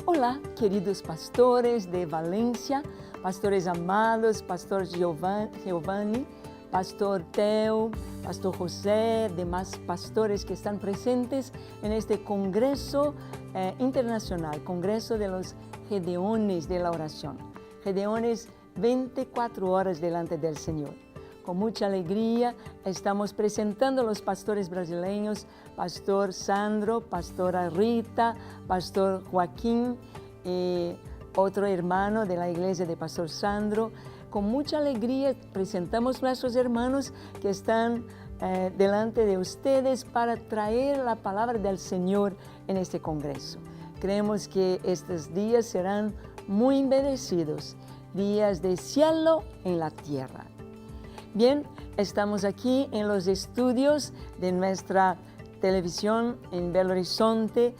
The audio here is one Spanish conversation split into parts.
Hola, queridos pastores de Valencia, pastores amados, pastor Giovanni, pastor Teo, pastor José, demás pastores que están presentes en este Congreso Internacional, Congreso de los Gedeones de la Oración. Gedeones 24 horas delante del Señor. Con mucha alegría estamos presentando a los pastores brasileños, pastor Sandro, pastora Rita, pastor Joaquín, otro hermano de la iglesia de pastor Sandro. Con mucha alegría presentamos a nuestros hermanos que están delante de ustedes para traer la palabra del Señor en este congreso. Creemos que estos días serán muy bendecidos, días de cielo en la tierra. Bien, estamos aquí en los estudios de nuestra televisión en Belo Horizonte.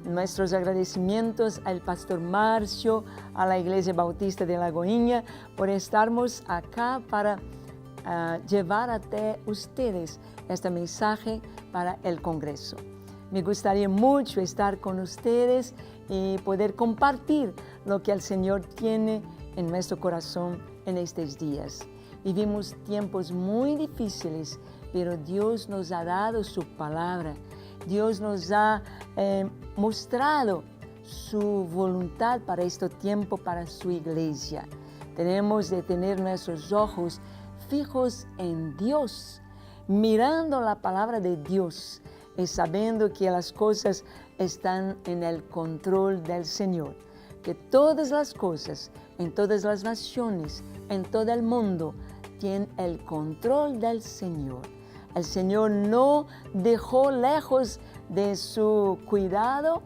Nuestros agradecimientos al pastor Márcio, a la Iglesia Bautista de Lagoinha, por estarmos acá para llevar hasta ustedes este mensaje para el Congreso. Me gustaría mucho estar con ustedes y poder compartir lo que el Señor tiene en nuestro corazón en estos días. Vivimos tiempos muy difíciles, pero Dios nos ha dado su palabra. Dios nos ha mostrado su voluntad para este tiempo, para su iglesia. Tenemos de tener nuestros ojos fijos en Dios, mirando la palabra de Dios y sabiendo que las cosas están en el control del Señor. Que todas las cosas, en todas las naciones, en todo el mundo, tienen el control del Señor. El Señor no dejó lejos de su cuidado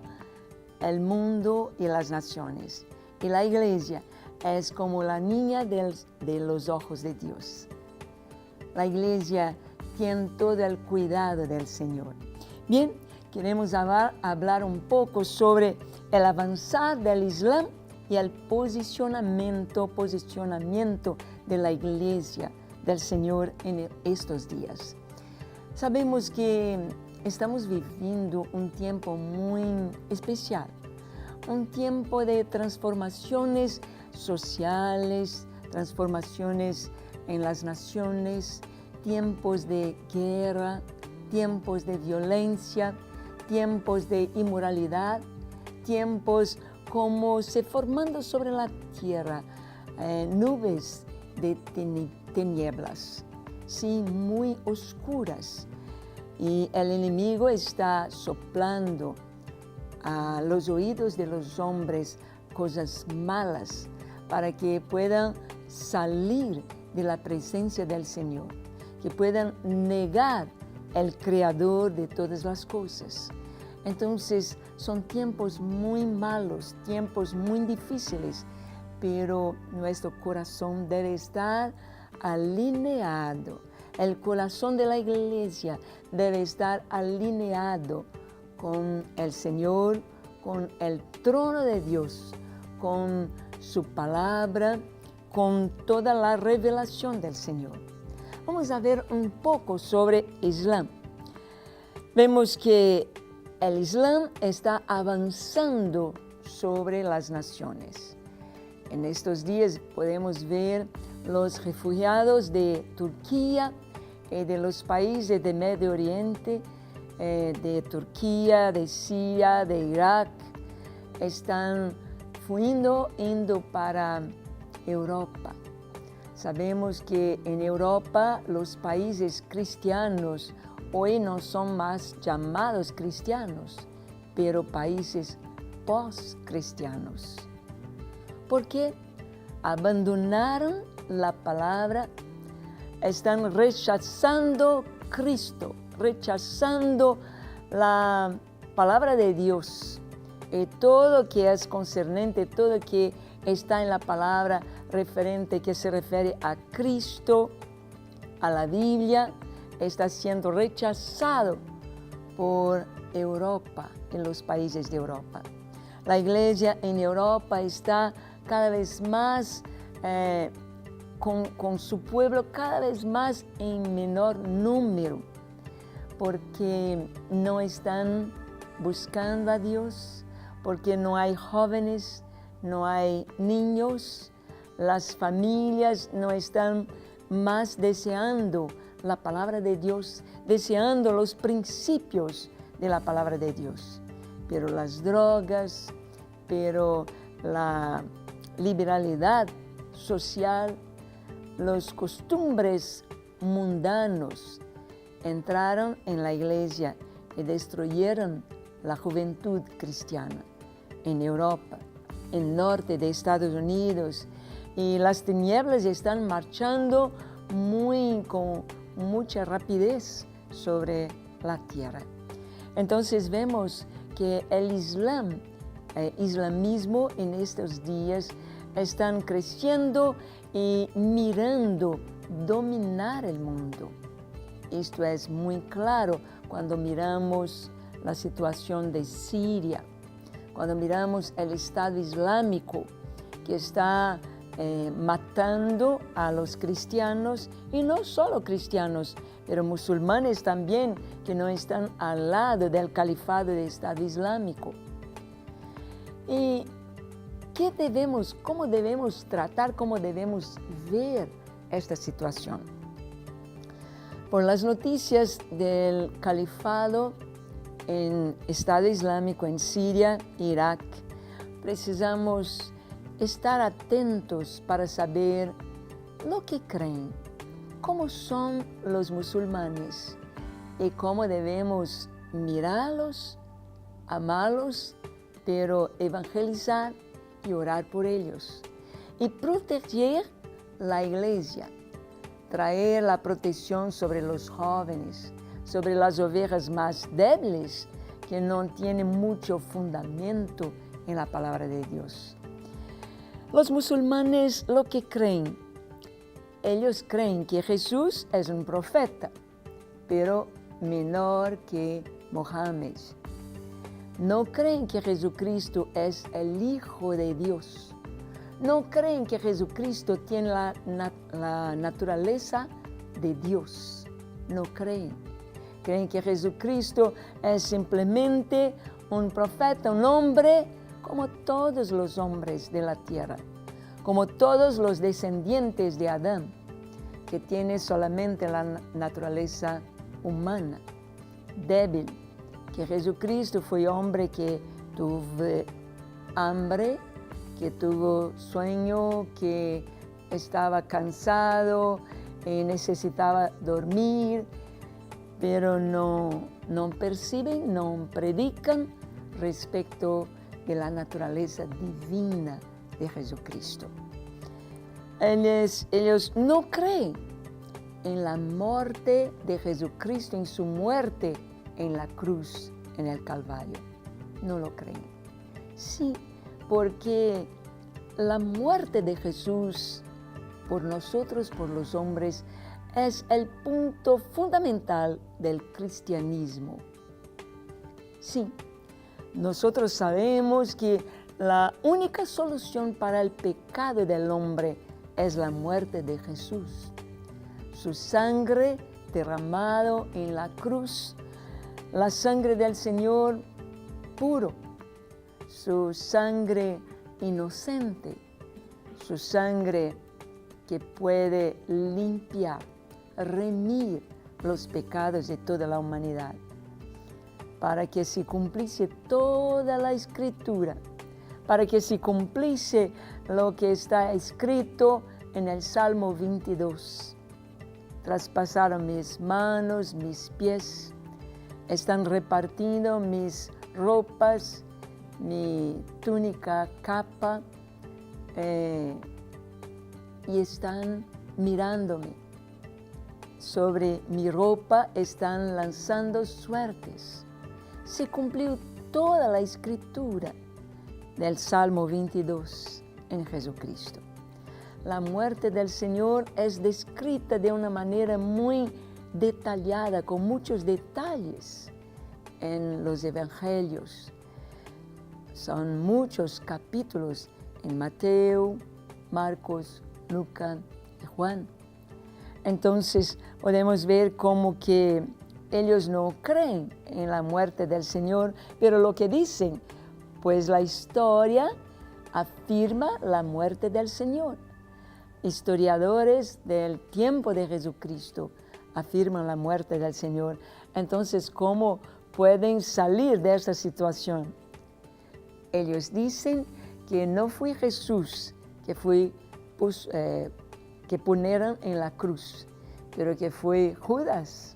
el mundo y las naciones. Y la iglesia es como la niña de los ojos de Dios. La iglesia tiene todo el cuidado del Señor. Bien, queremos hablar un poco sobre el avanzar del Islam y el posicionamiento de la iglesia del Señor en estos días. Sabemos que estamos viviendo un tiempo muy especial, un tiempo de transformaciones sociales, transformaciones en las naciones, tiempos de guerra, tiempos de violencia, tiempos de inmoralidad, tiempos como se formando sobre la tierra nubes de tinieblas, sí, muy oscuras. Y el enemigo está soplando a los oídos de los hombres cosas malas para que puedan salir de la presencia del Señor, que puedan negar el Creador de todas las cosas. Entonces son tiempos muy malos, tiempos muy difíciles, pero nuestro corazón debe estar alineado. El corazón de la iglesia debe estar alineado con el Señor, con el trono de Dios, con su palabra, con toda la revelación del Señor. Vamos a ver un poco sobre Islam. Vemos que el Islam está avanzando sobre las naciones. En estos días podemos ver los refugiados de Turquía y de los países de Medio Oriente, de Turquía, de Siria, de Irak, están indo para Europa. Sabemos que en Europa los países cristianos hoy no son más llamados cristianos, pero países post-cristianos. Porque abandonaron la palabra, están rechazando Cristo, rechazando la palabra de Dios. Y todo que es concernente, todo que está en la palabra referente, que se refiere a Cristo, a la Biblia, está siendo rechazado por Europa, en los países de Europa. La iglesia en Europa está cada vez más con su pueblo cada vez más en menor número, porque no están buscando a Dios, porque no hay jóvenes, no hay niños, las familias no están más deseando la palabra de Dios, deseando los principios de la palabra de Dios. Pero las drogas, pero la liberalidad social, los costumbres mundanos entraron en la iglesia y destruyeron la juventud cristiana en Europa, en el norte de Estados Unidos, y las tinieblas están marchando con mucha rapidez sobre la tierra. Entonces vemos que el islamismo en estos días están creciendo y mirando dominar el mundo. Esto es muy claro cuando miramos la situación de Siria, cuando miramos el Estado Islámico que está matando a los cristianos, y no solo cristianos, pero musulmanes también, que no están al lado del califado del Estado Islámico. ¿Y cómo debemos tratar, cómo debemos ver esta situación? Por las noticias del califado en Estado Islámico en Siria, Irak, precisamos estar atentos para saber lo que creen, cómo son los musulmanes y cómo debemos mirarlos, amarlos, pero evangelizar y orar por ellos y proteger la iglesia, traer la protección sobre los jóvenes, sobre las ovejas más débiles que no tienen mucho fundamento en la palabra de Dios. Los musulmanes lo que creen, ellos creen que Jesús es un profeta, pero menor que Mohammed. No creen que Jesucristo es el Hijo de Dios. No creen que Jesucristo tiene la naturaleza de Dios. No creen. Creen que Jesucristo es simplemente un profeta, un hombre como todos los hombres de la tierra, como todos los descendientes de Adán, que tiene solamente la naturaleza humana, débil. Que Jesucristo fue hombre que tuvo hambre, que tuvo sueño, que estaba cansado y necesitaba dormir, pero no perciben, no predican respecto de la naturaleza divina de Jesucristo. Ellos no creen en la muerte de Jesucristo, en su muerte en la cruz, en el Calvario. No lo creen. Sí, porque la muerte de Jesús por nosotros, por los hombres, es el punto fundamental del cristianismo. Sí, nosotros sabemos que la única solución para el pecado del hombre es la muerte de Jesús. Su sangre derramado en la cruz, la sangre del Señor puro, su sangre inocente, su sangre que puede limpiar, remir los pecados de toda la humanidad, para que se cumpliese toda la Escritura, para que se cumpliese lo que está escrito en el Salmo 22. Traspasaron mis manos, mis pies, están repartiendo mis ropas, mi túnica, capa, y están mirándome. Sobre mi ropa están lanzando suertes. Se cumplió toda la Escritura del Salmo 22 en Jesucristo. La muerte del Señor es descrita de una manera muy detallada, con muchos detalles en los evangelios. Son muchos capítulos en Mateo, Marcos, Lucas y Juan. Entonces podemos ver como que ellos no creen en la muerte del Señor, pero lo que dicen, pues la historia afirma la muerte del Señor. Historiadores del tiempo de Jesucristo afirman la muerte del Señor. Entonces, ¿cómo pueden salir de esa situación? Ellos dicen que no fue Jesús que pusieron en la cruz, pero que fue Judas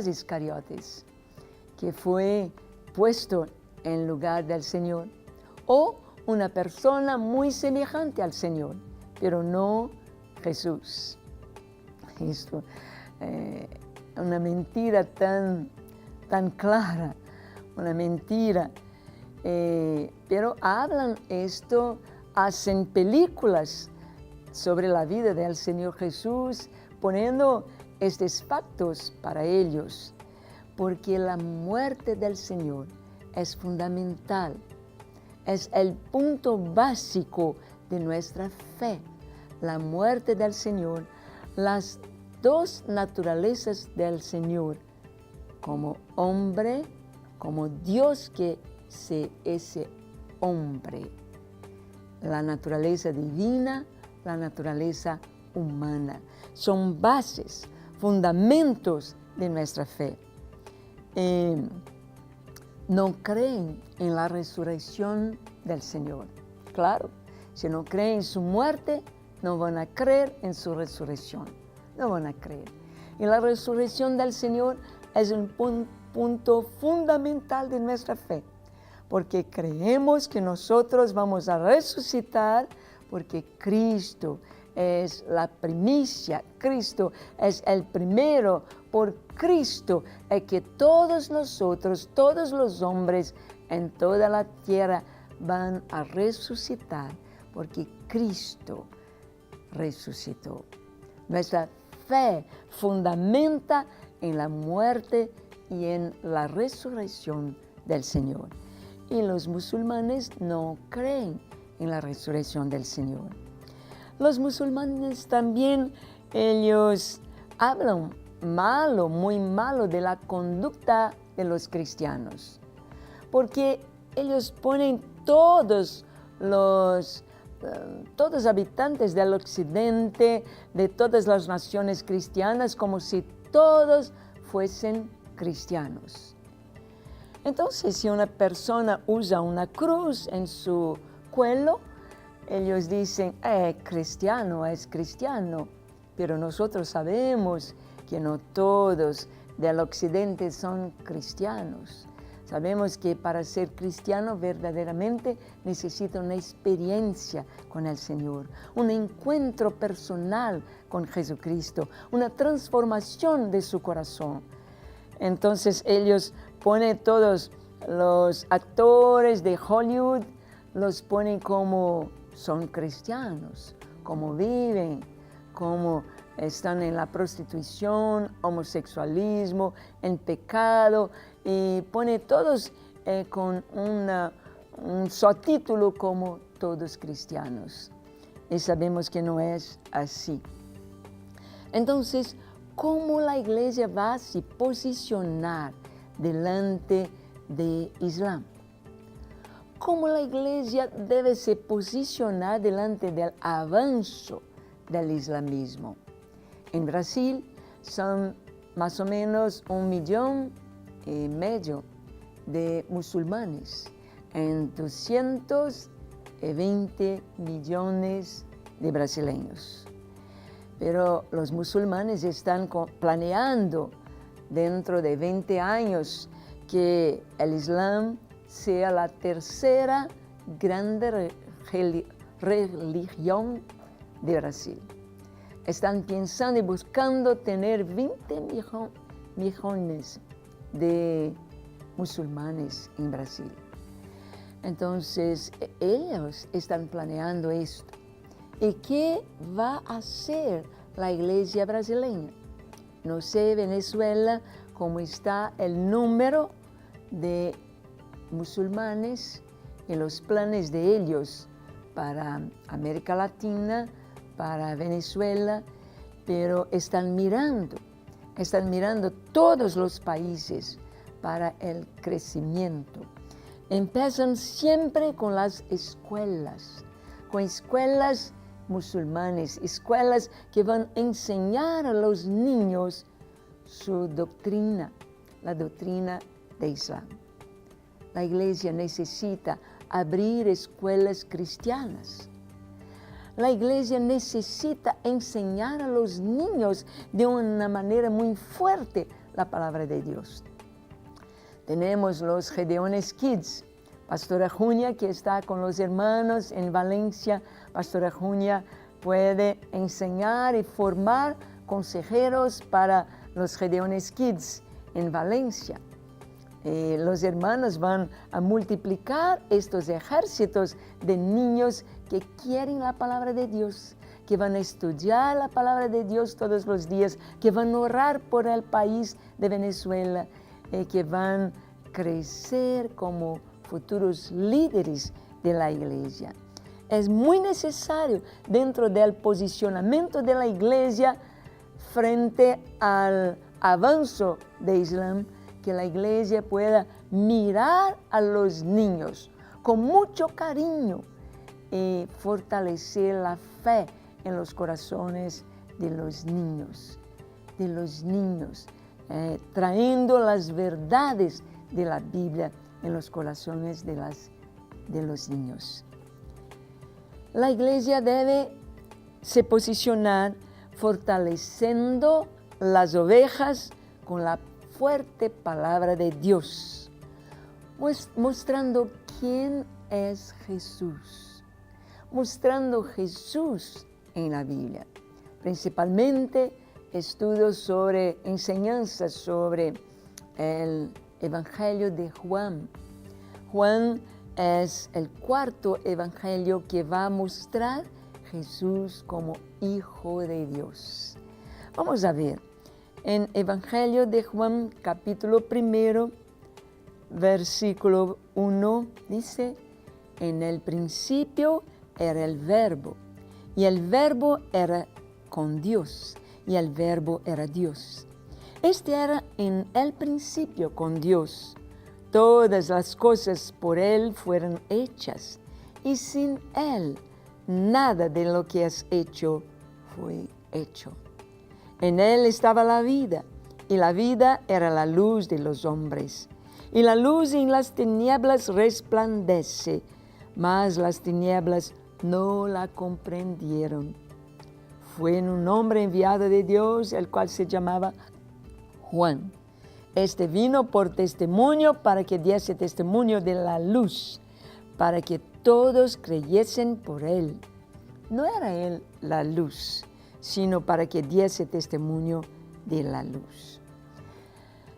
Iscariotes, que fue puesto en lugar del Señor, o una persona muy semejante al Señor, pero no Jesús. Esto, una mentira tan clara, una mentira. Pero hablan esto, hacen películas sobre la vida del Señor Jesús, poniendo estos factos para ellos, porque la muerte del Señor es fundamental, es el punto básico de nuestra fe. La muerte del Señor, las dos naturalezas del Señor, como hombre, como Dios que se ese hombre, la naturaleza divina, la naturaleza humana, son bases, fundamentos de nuestra fe. No creen en la resurrección del Señor. Claro, si no creen en su muerte, no van a creer en su resurrección. No van a creer. Y la resurrección del Señor es un punto fundamental de nuestra fe, porque creemos que nosotros vamos a resucitar, porque Cristo es la primicia, Cristo es el primero. Por Cristo es que todos nosotros, todos los hombres en toda la tierra van a resucitar, porque Cristo resucitó. Nuestra fe fundamenta en la muerte y en la resurrección del Señor. Y los musulmanes no creen en la resurrección del Señor. Los musulmanes también, ellos hablan muy malo de la conducta de los cristianos, porque ellos ponen todos los habitantes del occidente, de todas las naciones cristianas, como si todos fuesen cristianos. Entonces, si una persona usa una cruz en su cuello, ellos dicen, cristiano, es cristiano. Pero nosotros sabemos que no todos del occidente son cristianos. Sabemos que para ser cristiano verdaderamente necesita una experiencia con el Señor, un encuentro personal con Jesucristo, una transformación de su corazón. Entonces ellos ponen todos los actores de Hollywood, los ponen como son cristianos, como viven, como están en la prostitución, homosexualismo, en pecado, y pone todos con un subtítulo como todos cristianos. Y sabemos que no es así. Entonces, ¿cómo la iglesia va a se posicionar delante de Islam? ¿Cómo la iglesia debe se posicionar delante del avance del islamismo? En Brasil son más o menos 1,5 millones de musulmanes en 220 millones de brasileños. Pero los musulmanes están planeando dentro de 20 años que el Islam sea la tercera grande religión de Brasil. Están pensando y buscando tener 20 millones de musulmanes en Brasil. Entonces, ellos están planeando esto. ¿Y qué va a hacer la iglesia brasileña? No sé, Venezuela, cómo está el número de musulmanes y los planes de ellos para América Latina, para Venezuela, pero están mirando todos los países para el crecimiento. Empiezan siempre con las escuelas, con escuelas musulmanes, escuelas que van a enseñar a los niños su doctrina, la doctrina de Islam. La iglesia necesita abrir escuelas cristianas. La iglesia necesita enseñar a los niños de una manera muy fuerte la palabra de Dios. Tenemos los Gedeones Kids, Pastora Junia, que está con los hermanos en Valencia. Pastora Junia puede enseñar y formar consejeros para los Gedeones Kids en Valencia. Los hermanos van a multiplicar estos ejércitos de niños que quieren la palabra de Dios, que van a estudiar la palabra de Dios todos los días, que van a orar por el país de Venezuela, que van a crecer como futuros líderes de la iglesia. Es muy necesario dentro del posicionamiento de la iglesia frente al avance de Islam, que la iglesia pueda mirar a los niños con mucho cariño y fortalecer la fe en los corazones de los niños, trayendo las verdades de la Biblia en los corazones de los niños. La iglesia debe se posicionar fortaleciendo las ovejas con la fuerte palabra de Dios, mostrando quién es Jesús, mostrando Jesús en la Biblia, principalmente estudios sobre enseñanzas sobre el Evangelio de Juan. Juan es el cuarto evangelio que va a mostrar Jesús como Hijo de Dios. Vamos a ver, en Evangelio de Juan, capítulo 1, versículo 1, dice: en el principio era el Verbo, y el Verbo era con Dios, y el Verbo era Dios. Este era en el principio con Dios. Todas las cosas por Él fueron hechas, y sin Él nada de lo que es hecho fue hecho. En Él estaba la vida, y la vida era la luz de los hombres. Y la luz en las tinieblas resplandece, mas las tinieblas no la comprendieron. Fue un hombre enviado de Dios, el cual se llamaba Juan. Este vino por testimonio para que diese testimonio de la luz, para que todos creyesen por él. No era él la luz, sino para que diese testimonio de la luz.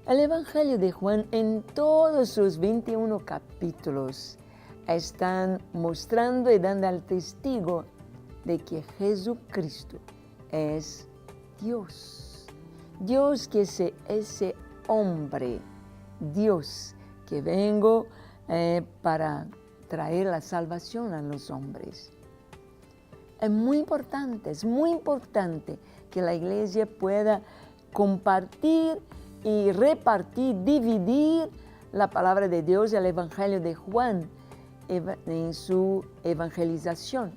El Evangelio de Juan, en todos sus 21 capítulos, están mostrando y dando al testigo de que Jesucristo es Dios. Dios que es ese hombre, Dios que vengo para traer la salvación a los hombres. Es muy importante que la iglesia pueda compartir y repartir, dividir la palabra de Dios, el Evangelio de Juan, en su evangelización.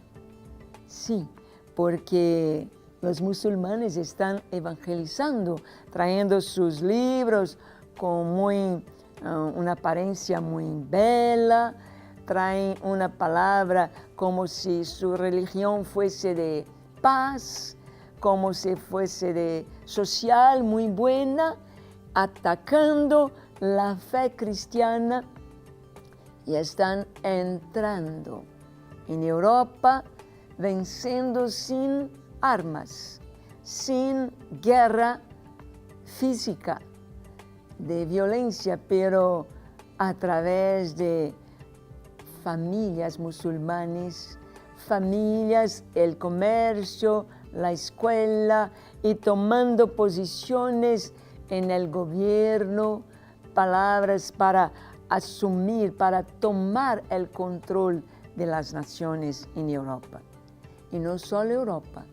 Sí, porque los musulmanes están evangelizando, trayendo sus libros con una apariencia muy bella, traen una palabra como si su religión fuese de paz, como si fuese de social muy buena, atacando la fe cristiana, y están entrando en Europa, venciendo sin armas, sin guerra física, de violencia, pero a través de familias musulmanes, familias, el comercio, la escuela, y tomando posiciones en el gobierno, palabras para asumir, para tomar el control de las naciones en Europa. Y no solo Europa,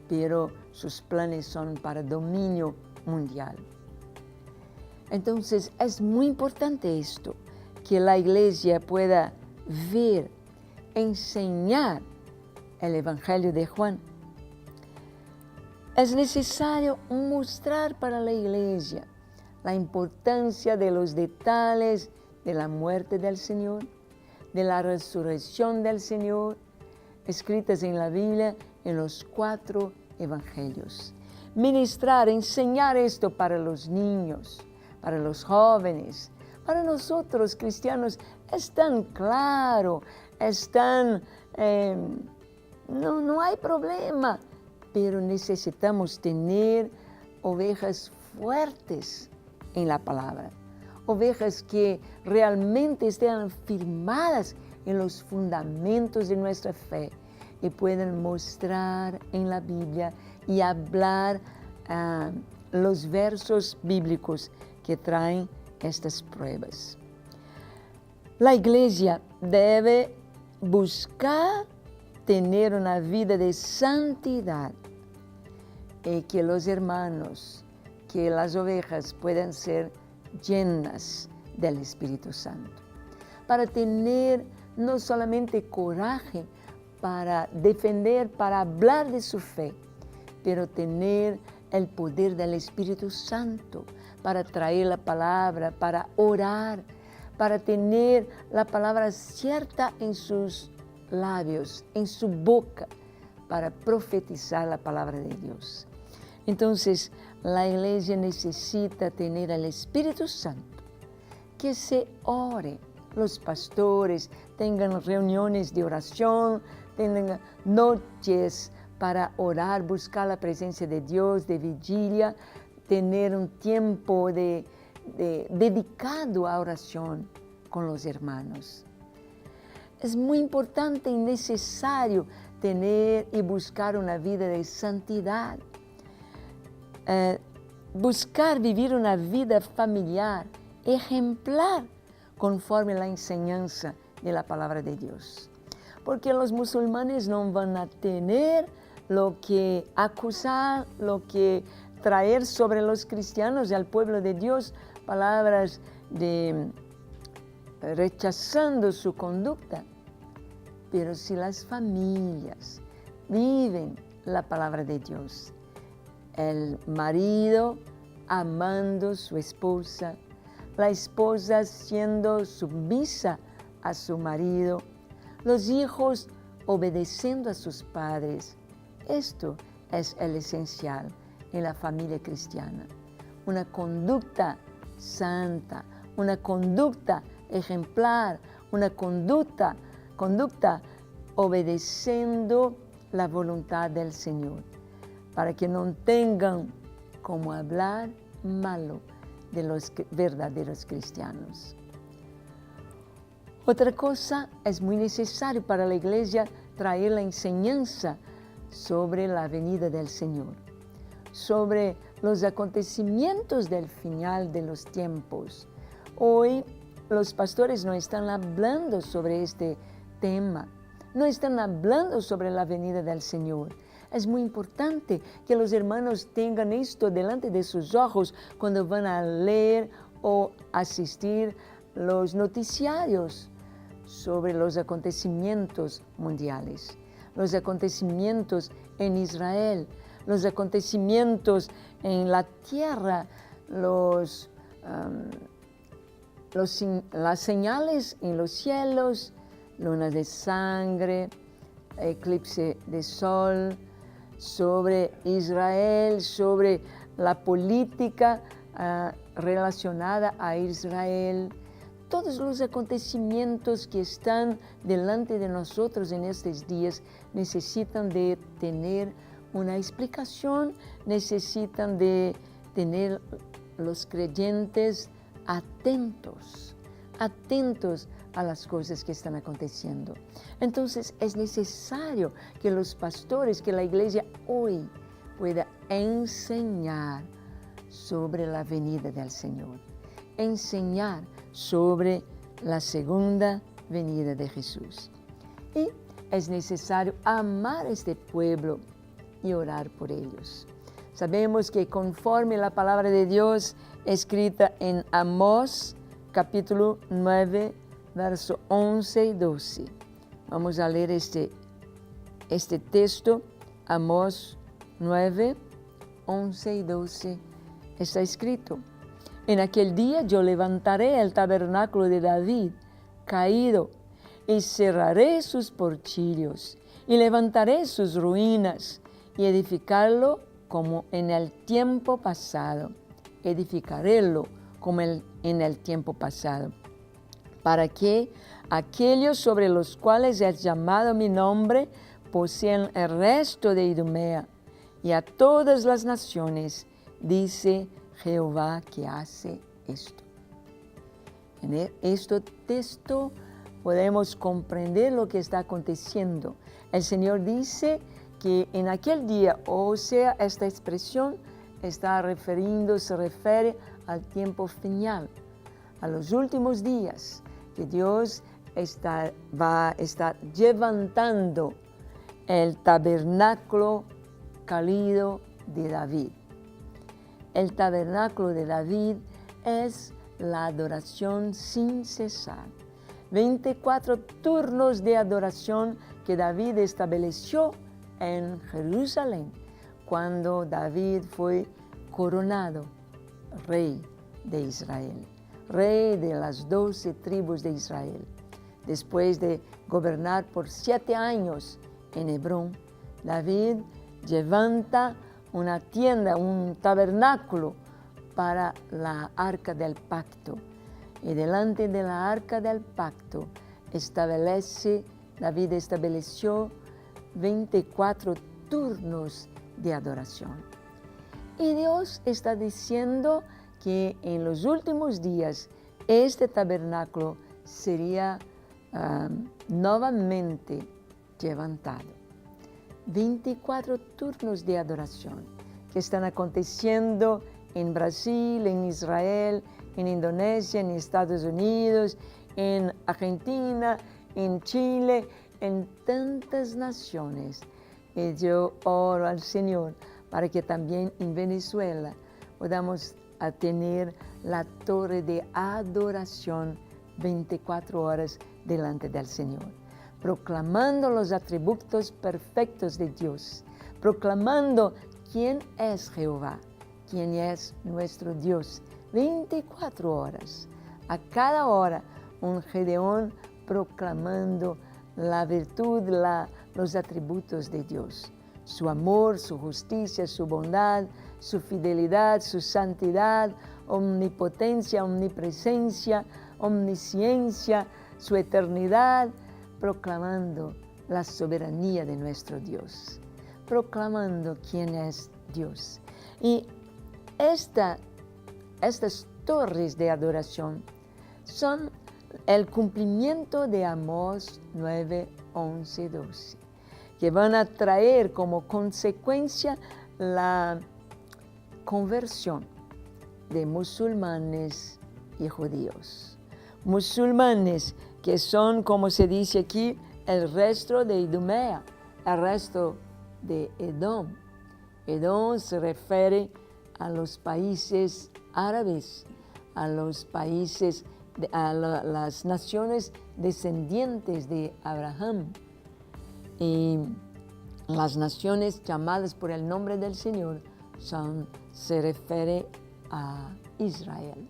pero sus planes son para dominio mundial. Entonces es muy importante esto, que la iglesia pueda ver, enseñar el Evangelio de Juan. Es necesario mostrar para la iglesia la importancia de los detalles de la muerte del Señor, de la resurrección del Señor, escritas en la Biblia en los 4 evangelios. Ministrar, enseñar esto para los niños, para los jóvenes, para nosotros cristianos, es tan claro, es tan... no hay problema, pero necesitamos tener ovejas fuertes en la palabra, ovejas que realmente estén firmadas en los fundamentos de nuestra fe y puedan mostrar en la Biblia y hablar los versos bíblicos que traen estas pruebas. La iglesia debe buscar tener una vida de santidad y que los hermanos, que las ovejas puedan ser llenas del Espíritu Santo, para tener no solamente coraje para defender, para hablar de su fe, pero tener el poder del Espíritu Santo para traer la palabra, para orar, para tener la palabra cierta en sus labios, en su boca, para profetizar la palabra de Dios. Entonces, la iglesia necesita tener al Espíritu Santo, que se ore, los pastores tengan reuniones de oración, tengan noches para orar, buscar la presencia de Dios, de vigilia, tener un tiempo dedicado a oración con los hermanos. Es muy importante y necesario tener y buscar una vida de santidad. Buscar vivir una vida familiar, ejemplar, conforme la enseñanza de la palabra de Dios. Porque los musulmanes no van a tener lo que acusar, lo que traer sobre los cristianos y al pueblo de Dios, palabras de rechazando su conducta. Pero si las familias viven la palabra de Dios, el marido amando a su esposa, la esposa siendo sumisa a su marido, los hijos obedeciendo a sus padres. Esto es el esencial en la familia cristiana. Una conducta santa, una conducta ejemplar, una conducta obedeciendo la voluntad del Señor, para que no tengan como hablar malo de los verdaderos cristianos. Otra cosa, es muy necesario para la iglesia traer la enseñanza sobre la venida del Señor, sobre los acontecimientos del final de los tiempos. Hoy los pastores no están hablando sobre este tema, no están hablando sobre la venida del Señor. Es muy importante que los hermanos tengan esto delante de sus ojos cuando van a leer o asistir los noticiarios sobre los acontecimientos mundiales, los acontecimientos en Israel, los acontecimientos en la tierra, las señales en los cielos, luna de sangre, eclipse de sol, sobre Israel, sobre la política relacionada a Israel. Todos los acontecimientos que están delante de nosotros en estos días necesitan de tener una explicación, necesitan de tener los creyentes atentos a las cosas que están aconteciendo. Entonces es necesario que los pastores, que la iglesia hoy pueda enseñar sobre la venida del Señor, enseñar sobre la segunda venida de Jesús. Y es necesario amar a este pueblo y orar por ellos. Sabemos que conforme la palabra de Dios escrita en Amós, capítulo 9, verso 11 y 12. Vamos a leer este texto, Amós 9, 11 y 12. Está escrito: en aquel día yo levantaré el tabernáculo de David caído y cerraré sus portillos y levantaré sus ruinas y edificarlo como en el tiempo pasado. Edificarélo como en el tiempo pasado, para que aquellos sobre los cuales he llamado mi nombre posean el resto de Idumea y a todas las naciones, dice Jehová que hace esto. En este texto podemos comprender lo que está aconteciendo. El Señor dice que en aquel día, o sea, esta expresión se refiere al tiempo final, a los últimos días, que Dios va a estar levantando el tabernáculo caído de David. El tabernáculo de David es la adoración sin cesar. 24 turnos de adoración que David estableció en Jerusalén cuando David fue coronado rey de Israel, rey de las 12 tribus de Israel. Después de gobernar por 7 años en Hebrón, David levanta una tienda, un tabernáculo para la arca del pacto. Y delante de la arca del pacto David estableció 24 turnos de adoración. Y Dios está diciendo que en los últimos días este tabernáculo sería nuevamente levantado. 24 turnos de adoración que están aconteciendo en Brasil, en Israel, en Indonesia, en Estados Unidos, en Argentina, en Chile, en tantas naciones. Y yo oro al Señor para que también en Venezuela podamos tener la torre de adoración 24 horas delante del Señor, proclamando los atributos perfectos de Dios, proclamando quién es Jehová, quién es nuestro Dios. 24 horas, a cada hora un Gedeón proclamando la virtud, los atributos de Dios, su amor, su justicia, su bondad, su fidelidad, su santidad, omnipotencia, omnipresencia, omnisciencia, su eternidad, proclamando la soberanía de nuestro Dios, proclamando quién es Dios. Y estas torres de adoración son el cumplimiento de Amós 9, 11, 12, que van a traer como consecuencia la conversión de musulmanes y judíos. Musulmanes que son, como se dice aquí, el resto de Idumea, el resto de Edom. Edom se refiere a los países árabes, a los países, a las naciones descendientes de Abraham. Y las naciones llamadas por el nombre del Señor se refiere a Israel.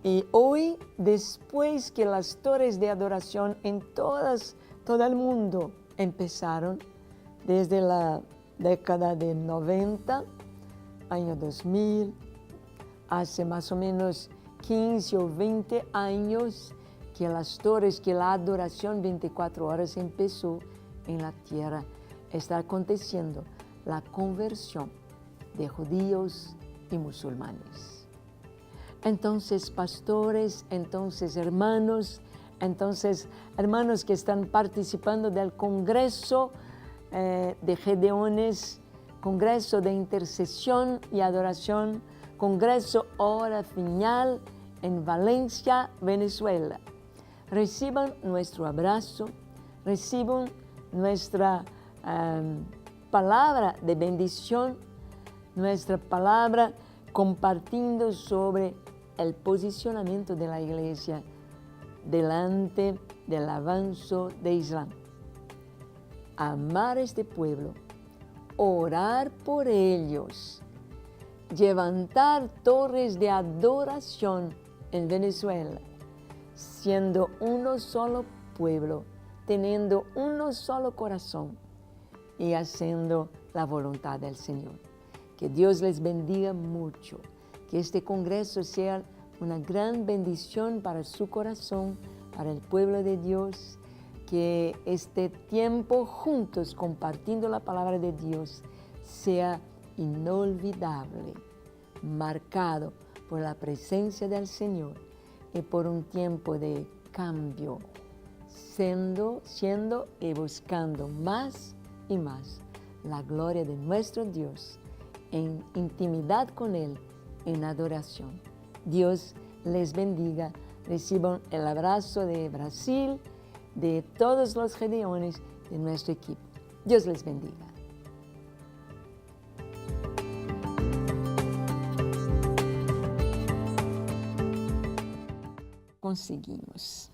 Y hoy, después que las torres de adoración en todo el mundo empezaron, desde la década de 90, año 2000, hace más o menos 15 o 20 años que la adoración 24 horas empezó en la tierra. Está aconteciendo la conversión de judíos y musulmanes. Entonces, pastores, hermanos que están participando del Congreso de Gedeones, Congreso de Intercesión y Adoración, Congreso Hora Final en Valencia, Venezuela. Reciban nuestro abrazo, reciban nuestra palabra de bendición, nuestra palabra compartiendo sobre el posicionamiento de la iglesia delante del avance de Islam. Amar a este pueblo, orar por ellos, levantar torres de adoración en Venezuela, siendo uno solo pueblo, teniendo uno solo corazón y haciendo la voluntad del Señor. Que Dios les bendiga mucho, que este congreso sea una gran bendición para su corazón, para el pueblo de Dios, que este tiempo juntos compartiendo la palabra de Dios sea inolvidable, marcado por la presencia del Señor y por un tiempo de cambio, siendo y buscando más y más la gloria de nuestro Dios en intimidad con Él, en adoración. Dios les bendiga. Reciban el abrazo de Brasil, de todos los gedeones de nuestro equipo. Dios les bendiga. Conseguimos.